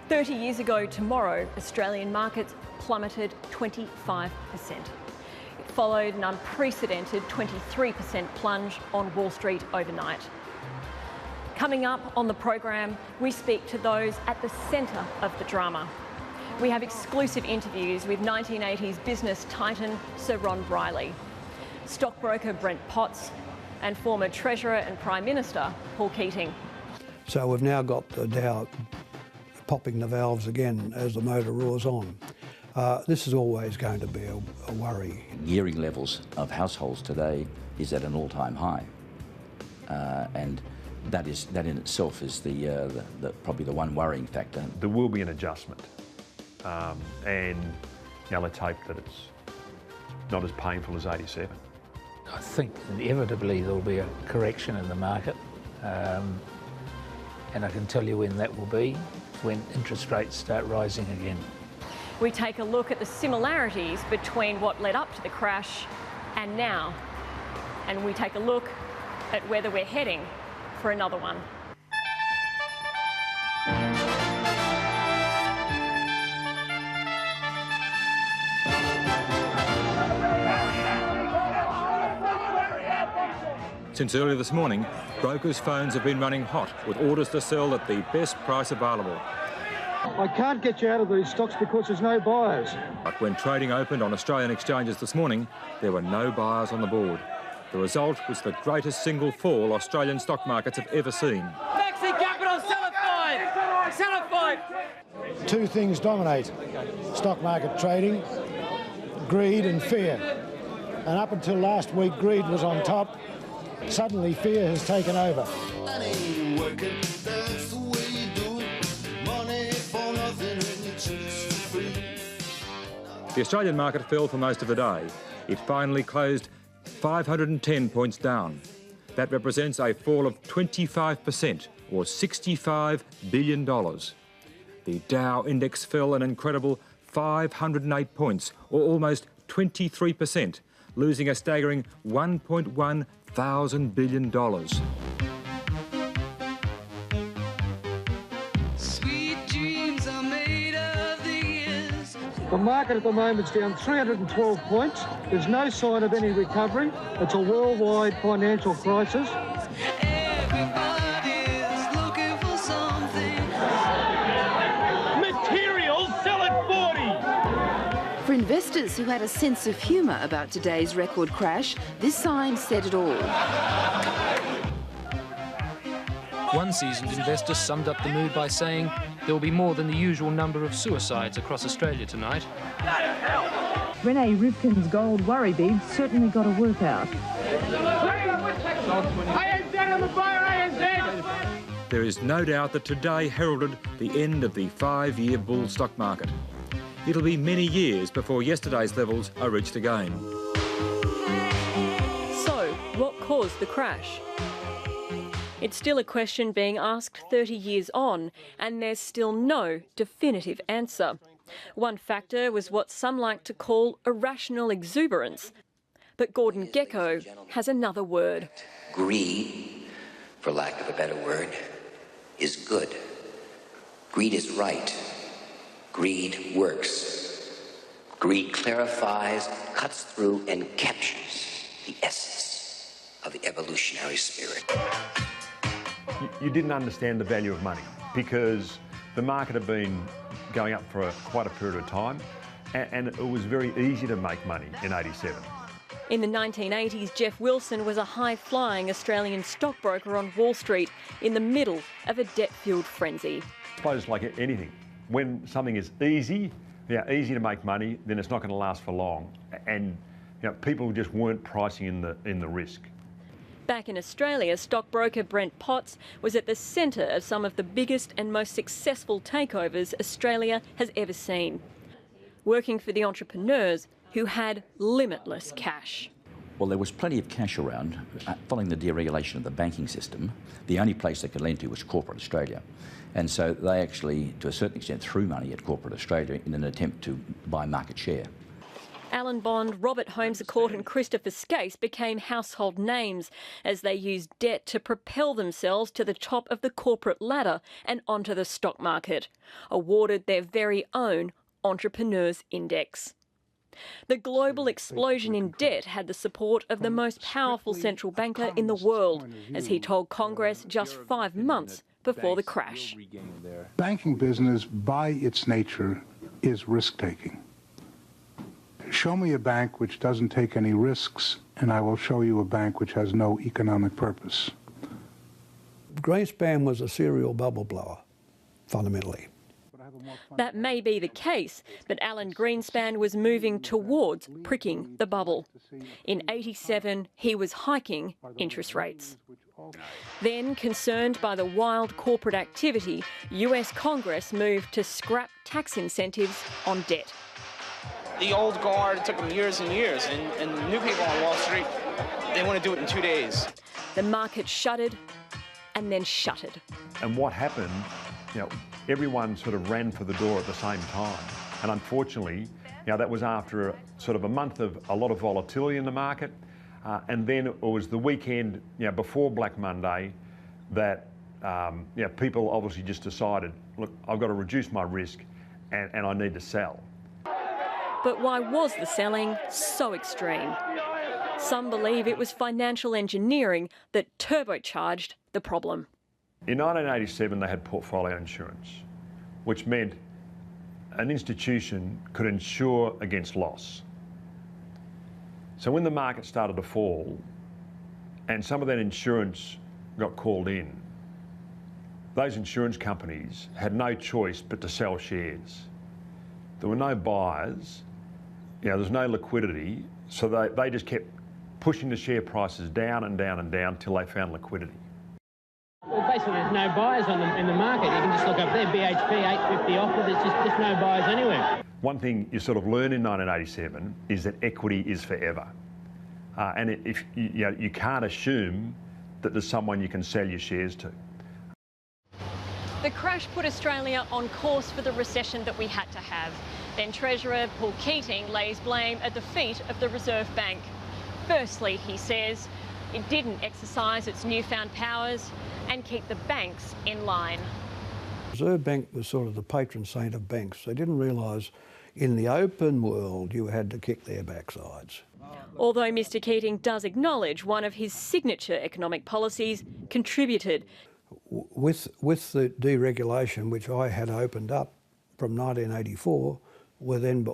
30 years ago tomorrow, Australian markets plummeted 25%. It followed an unprecedented 23% plunge on Wall Street overnight. Coming up on the program, we speak to those at the centre of the drama. We have exclusive interviews with 1980s business titan Sir Ron Briley, stockbroker Brent Potts, and former Treasurer and Prime Minister Paul Keating. So we've now got the Dow popping the valves again as the motor roars on. This is always going to be a worry. Gearing levels of households today is at an all-time high, and that in itself is probably the one worrying factor. There will be an adjustment, and let's hope that it's not as painful as 87. I think inevitably there'll be a correction in the market, and I can tell you when that will be, when interest rates start rising again. We take a look at the similarities between what led up to the crash and now, and we take a look at whether we're heading for another one. Since earlier this morning, brokers' phones have been running hot with orders to sell at the best price available. I can't get you out of these stocks because there's no buyers. But when trading opened on Australian exchanges this morning, there were no buyers on the board. The result was the greatest single fall Australian stock markets have ever seen. Maxi Capital, sell at 5! Sell at 5! Two things dominate stock market trading: greed and fear. And up until last week, greed was on top. Suddenly, fear has taken over. The Australian market fell for most of the day. It finally closed 510 points down. That represents a fall of 25%, or $65 billion. The Dow index fell an incredible 508 points, or almost 23%, losing a staggering $1.1 thousand billion. Sweet dreams are made of these. The market at the moment is down 312 points. There's no sign of any recovery. It's a worldwide financial crisis. Everybody's looking for something. Materials sell at 40. For investors who had a sense of humour about today's record crash, this sign said it all. One seasoned investor summed up the mood by saying there will be more than the usual number of suicides across Australia tonight. Renee Rivkin's gold worry bead certainly got a workout. There is no doubt that today heralded the end of the 5-year bull stock market. It'll be many years before yesterday's levels are reached again. So, what caused the crash? It's still a question being asked 30 years on, and there's still no definitive answer. One factor was what some like to call irrational exuberance, but Gordon Gecko has another word. Greed, for lack of a better word, is good. Greed is right. Greed works. Greed clarifies, cuts through, and captures the essence of the evolutionary spirit. You didn't understand the value of money because the market had been going up for quite a period of time, and it was very easy to make money in 87. In the 1980s, Jeff Wilson was a high-flying Australian stockbroker on Wall Street in the middle of a debt-fueled frenzy. I suppose like anything, when something is easy to make money, then it's not going to last for long, and people just weren't pricing in the risk. Back in Australia, stockbroker Brent Potts was at the centre of some of the biggest and most successful takeovers Australia has ever seen, working for the entrepreneurs who had limitless cash. Well, there was plenty of cash around. Following the deregulation of the banking system, the only place they could lend to was corporate Australia. And so they actually, to a certain extent, threw money at corporate Australia in an attempt to buy market share. Alan Bond, Robert Holmes-a-Court and Christopher Skase became household names as they used debt to propel themselves to the top of the corporate ladder and onto the stock market, awarded their very own Entrepreneurs Index. The global explosion in debt had the support of the most powerful central banker in the world, as he told Congress just 5 months before the crash. Banking business, by its nature, is risk-taking. Show me a bank which doesn't take any risks, and I will show you a bank which has no economic purpose. Greenspan was a serial bubble blower, fundamentally. That may be the case, but Alan Greenspan was moving towards pricking the bubble. In '87, he was hiking interest rates. Then, concerned by the wild corporate activity, US Congress moved to scrap tax incentives on debt. The old guard, it took them years and years, and new people on Wall Street, they want to do it in 2 days. The market shuddered and then shuttered. And what happened, everyone sort of ran for the door at the same time. And unfortunately, that was after a month of a lot of volatility in the market. And then it was the weekend, before Black Monday, that people obviously just decided, look, I've got to reduce my risk and I need to sell. But why was the selling so extreme? Some believe it was financial engineering that turbocharged the problem. In 1987, they had portfolio insurance, which meant an institution could insure against loss. So when the market started to fall and some of that insurance got called in, those insurance companies had no choice but to sell shares. There were no buyers, there's no liquidity, so they just kept pushing the share prices down and down and down till they found liquidity. Well, basically there's no buyers in the market. You can just look up there, BHP 850 offer, there's just no buyers anywhere. One thing you sort of learn in 1987 is that equity is forever. And if you can't assume that there's someone you can sell your shares to. The crash put Australia on course for the recession that we had to have. Then Treasurer Paul Keating lays blame at the feet of the Reserve Bank. Firstly, he says, it didn't exercise its newfound powers and keep the banks in line. The Reserve Bank was sort of the patron saint of banks. They didn't realise in the open world you had to kick their backsides. Although Mr Keating does acknowledge one of his signature economic policies contributed. With the deregulation, which I had opened up from 1984, were then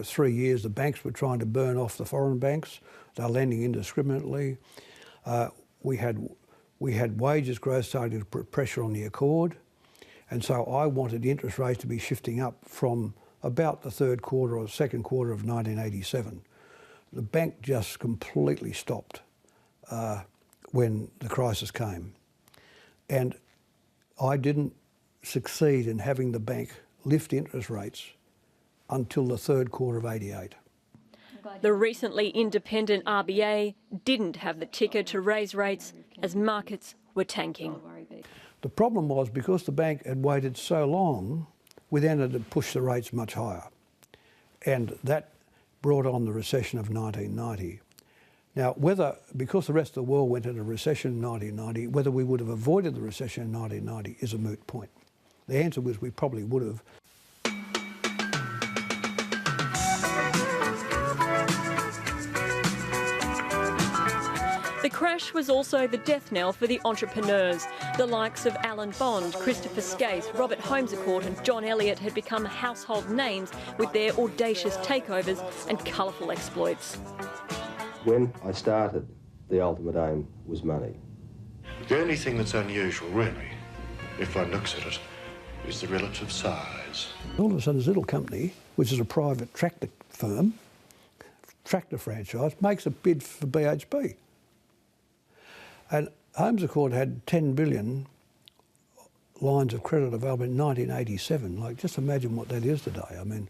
3 years the banks were trying to burn off the foreign banks. They're lending indiscriminately. We had wages growth starting to put pressure on the accord, and so I wanted the interest rates to be shifting up from about the third quarter or second quarter of 1987. The bank just completely stopped when the crisis came, and I didn't succeed in having the bank lift interest rates until the third quarter of '88. The recently independent RBA didn't have the ticker to raise rates as markets were tanking. The problem was because the bank had waited so long, we then had to push the rates much higher. And that brought on the recession of 1990. Now, because the rest of the world went into recession in 1990, whether we would have avoided the recession in 1990 is a moot point. The answer was we probably would have. The crash was also the death knell for the entrepreneurs. The likes of Alan Bond, Christopher Skase, Robert Holmes-a-Court and John Elliott had become household names with their audacious takeovers and colourful exploits. When I started, the ultimate aim was money. The only thing that's unusual, really, if one looks at it, is the relative size. All of a sudden, this little company, which is a private tractor firm, tractor franchise, makes a bid for BHP. And Holmes-a-Court had 10 billion lines of credit available in 1987. Like, just imagine what that is today. I mean,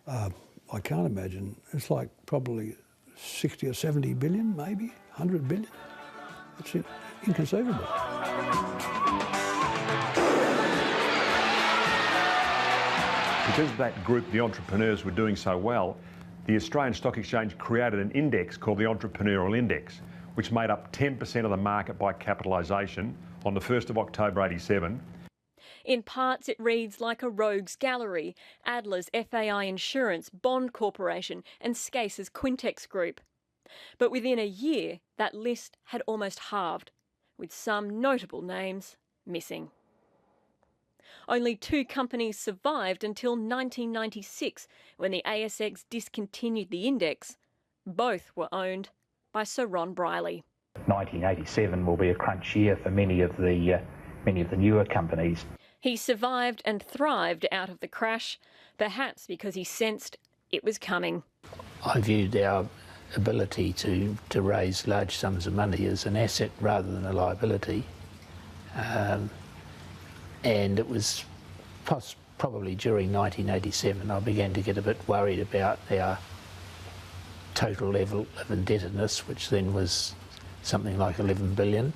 I can't imagine. It's like probably 60 or 70 billion, maybe 100 billion. It's inconceivable. Because that group, the entrepreneurs, were doing so well, the Australian Stock Exchange created an index called the Entrepreneurial Index, which made up 10% of the market by capitalisation on the 1st of October 87. In parts, it reads like a rogues gallery: Adler's FAI Insurance, Bond Corporation and Scase's Quintex Group. But within a year, that list had almost halved, with some notable names missing. Only 2 companies survived until 1996, when the ASX discontinued the index. Both were owned by Sir Ron Briley. 1987 will be a crunch year for many of the newer companies. He survived and thrived out of the crash, perhaps because he sensed it was coming. I viewed our ability to raise large sums of money as an asset rather than a liability. And it was probably during 1987 I began to get a bit worried about our total level of indebtedness, which then was something like 11 billion.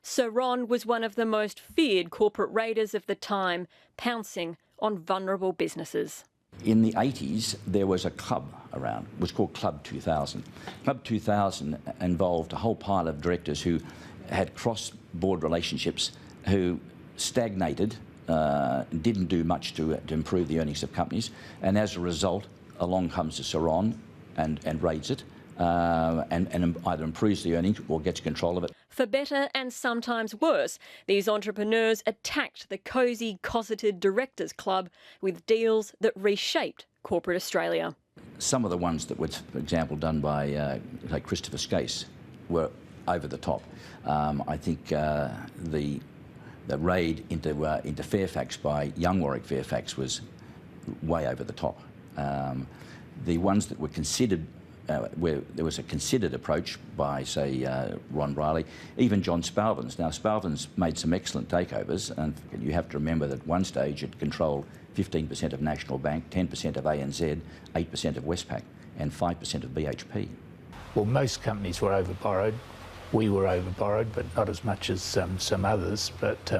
Sir Ron was one of the most feared corporate raiders of the time, pouncing on vulnerable businesses. In the 80s, there was a club around. It was called Club 2000. Club 2000 involved a whole pile of directors who had cross-board relationships, who stagnated, didn't do much to improve the earnings of companies, and as a result, along comes the Sir Ron and raids it, and either improves the earnings or gets control of it. For better and sometimes worse, these entrepreneurs attacked the cosy, cosseted Directors Club with deals that reshaped corporate Australia. Some of the ones that were, for example, done by like Christopher Scase were over the top. I think the raid into Fairfax by young Warwick Fairfax was way over the top. The ones that were considered, where there was a considered approach by, say, Ron Briley, even John Spalvin's. Now, Spalvin's made some excellent takeovers, and you have to remember that at one stage it controlled 15% of National Bank, 10% of ANZ, 8% of Westpac, and 5% of BHP. Well, most companies were over-borrowed. We were over-borrowed, but not as much as some others. But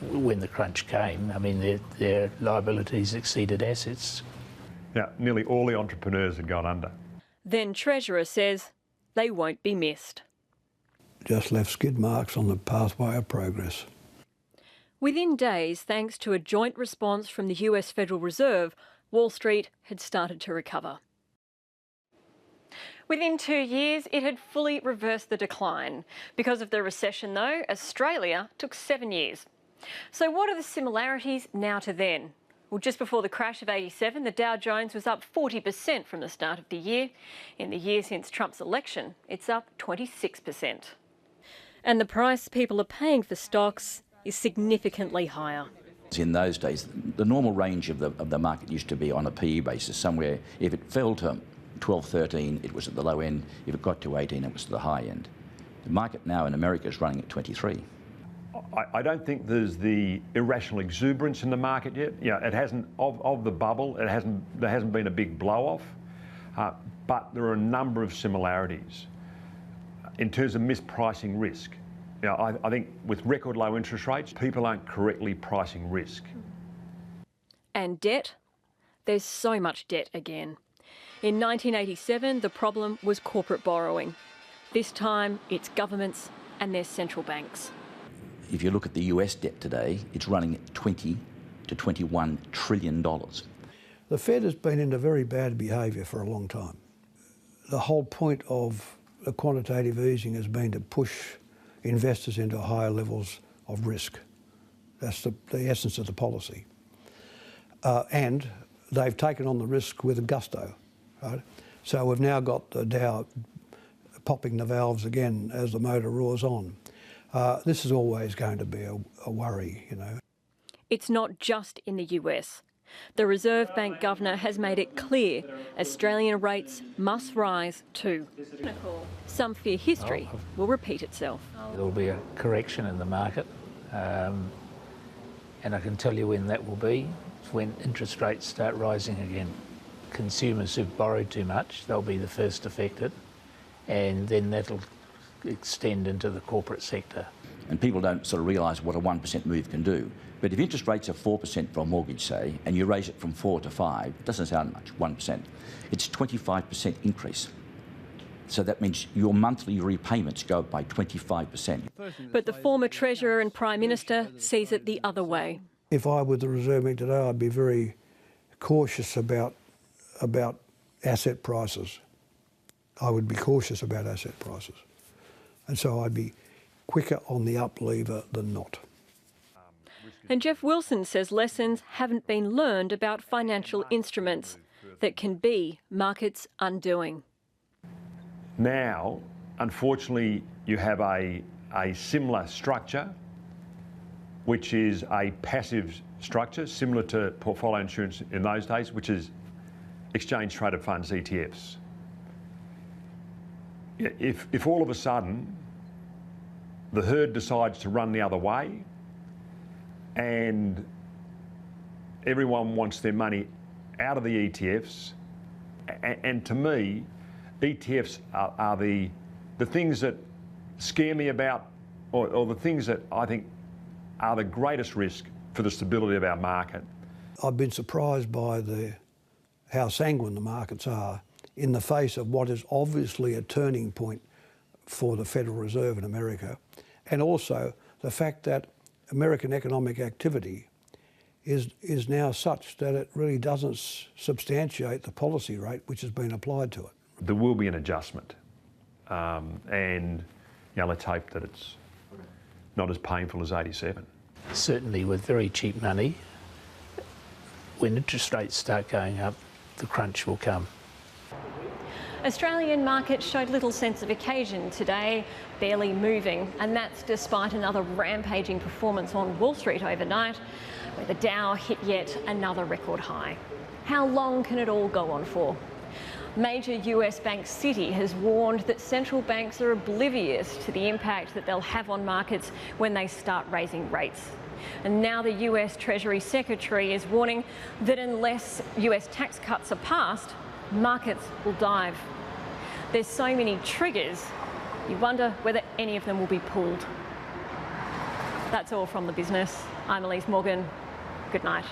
when the crunch came, I mean, their liabilities exceeded assets. Yeah, nearly all the entrepreneurs had gone under. Then Treasurer says they won't be missed. Just left skid marks on the pathway of progress. Within days, thanks to a joint response from the US Federal Reserve, Wall Street had started to recover. Within 2 years, it had fully reversed the decline. Because of the recession, though, Australia took 7 years. So what are the similarities now to then? Well, just before the crash of 87, the Dow Jones was up 40% from the start of the year. In the year since Trump's election, it's up 26%. And the price people are paying for stocks is significantly higher. In those days, the normal range of the market used to be on a PE basis, somewhere, if it fell to 12, 13, it was at the low end. If it got to 18, it was at the high end. The market now in America is running at 23. I don't think there's the irrational exuberance in the market yet. Yeah, it hasn't, of the bubble, there hasn't been a big blow-off, but there are a number of similarities in terms of mispricing risk. You know, I think with record low interest rates, people aren't correctly pricing risk. And debt? There's so much debt again. In 1987, the problem was corporate borrowing. This time, it's governments and their central banks. If you look at the US debt today, it's running at $20 to $21 trillion. The Fed has been into very bad behaviour for a long time. The whole point of the quantitative easing has been to push investors into higher levels of risk. That's the essence of the policy. And they've taken on the risk with gusto, right? So we've now got the Dow popping the valves again as the motor roars on. This is always going to be a worry, you know. It's not just in the US. The Reserve Bank Governor has made it clear Australian rates must rise too. Some fear history will repeat itself. There'll be a correction in the market, and I can tell you when that will be. It's when interest rates start rising again. Consumers who've borrowed too much, they'll be the first affected, and then that'll extend into the corporate sector. And people don't sort of realise what a 1% move can do. But if interest rates are 4% for a mortgage, say, and you raise it from 4 to 5, it doesn't sound much, 1%. It's 25% increase. So that means your monthly repayments go up by 25%. But the former Treasurer and Prime Minister sees it the other way. If I were the Reserve Bank today, I'd be very cautious about asset prices. I would be cautious about asset prices. And so I'd be quicker on the up lever than not. And Jeff Wilson says lessons haven't been learned about financial instruments that can be markets' undoing. Now, unfortunately, you have a similar structure, which is a passive structure, similar to portfolio insurance in those days, which is exchange-traded funds, ETFs. If all of a sudden the herd decides to run the other way and everyone wants their money out of the ETFs, and to me, ETFs are the things that scare me about, or the things that I think are the greatest risk for the stability of our market. I've been surprised by how sanguine the markets are in the face of what is obviously a turning point for the Federal Reserve in America, and also the fact that American economic activity is now such that it really doesn't substantiate the policy rate which has been applied to it. There will be an adjustment, and let's hope that it's not as painful as 87. Certainly with very cheap money, when interest rates start going up, the crunch will come. Australian markets showed little sense of occasion today, barely moving, and that's despite another rampaging performance on Wall Street overnight, where the Dow hit yet another record high. How long can it all go on for? Major US bank Citi has warned that central banks are oblivious to the impact that they'll have on markets when they start raising rates. And now the US Treasury Secretary is warning that unless US tax cuts are passed, markets will dive. There's so many triggers, you wonder whether any of them will be pulled. That's all from the business. I'm Elise Morgan. Good night.